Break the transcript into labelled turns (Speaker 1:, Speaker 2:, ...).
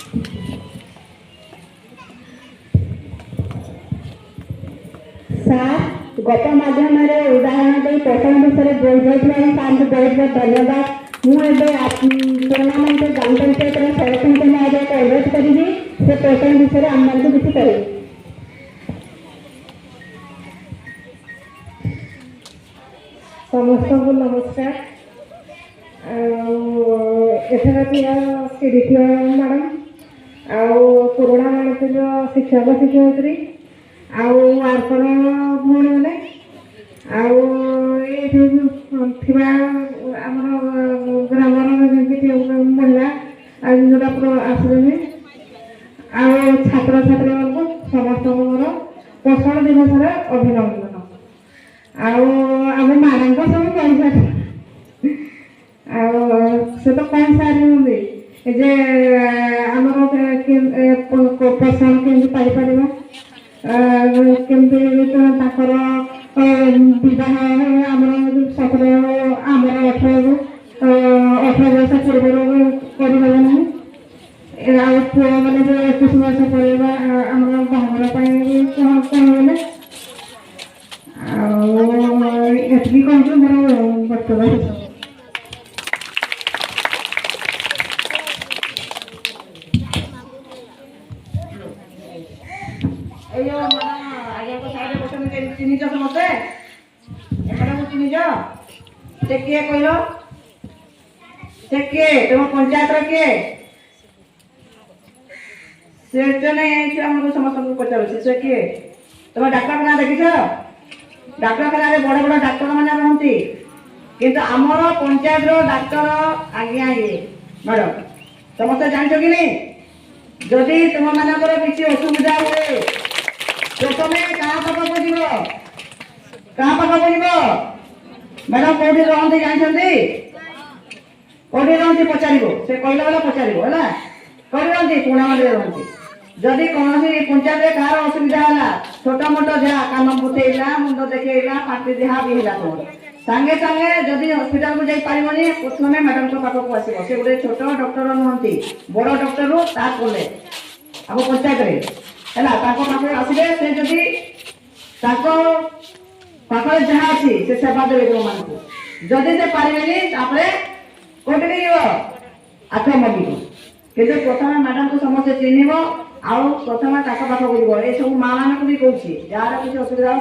Speaker 1: सार गत माध्यम उदाहरण दे पोषण विषय बोल बहुत बहुत धन्यवाद। मुझे टूर्णामेंट ग्राम पंचायत सरपंच महोदय को अनुरोध करी से पोषण विषय आम मान किसी करें।
Speaker 2: समस्त को नमस्कार। सीडीपीओ मैडम पुराणा गणपति शिक्षक शिक्षयित्री आर्पण भौणी मैंने ग्रामर महिला जोटा आसुनी छात्र छात्री मान समस्त मोर पोषण दिवस अभिनंदन। आम मैडम को सब कही से तो कही सारी जे आमर पोषण केमती पाइपर केमती विवाह आमर 18 वर्ष पूर्व करवा ना पुआ मैंने 21 वर्ष पर आम बाहर कहले एति कहूँ मोर बर्तमान चिन्हिच समस्ते मैडम चिन्हिच से किए कहल से किए तुम पंचायत किए से नहीं आमको समस्त पचार से किए तुम डाक्तरखाना देखिछ डाक्तरखाना बड़ बड़ डाक्तर मैंने रुहति किंतु आमर पंचायत डाक्तर आगे आगे मैडम समस्त जान कि नहीं जदि तुम मानकर किसी असुविधा हुए प्रथम क्या पाखक जीव क्या पाखक जीव मैडम कौटी रहती जानते कौटी रहती पचार से कहला बेला पचार है कौटी रहती पुणा मंदिर रहती जदि कौन पंचायत कहार असुविधा है छोट मोट जहाँ कान मुठेला मुंड देखा पार्टी जहाँ भी है तुम सांगे सांगे जदि हस्पिटाल को जापारे प्रथम मैडम को पाखक आसो से गोटे छोट डॉक्टर नुहति बड़ डॉक्टर ताले आम पंचायत है आसवे से जदि पाखे जहाँ अच्छी से सेवा देवे तुम मानक जदि से पारे कौटे आठ मगिब कि प्रथम मैडम को समस्त चिन्ह आउ प्रथम पाखक ये सब माँ मानक भी कौन जार किसी असुविधा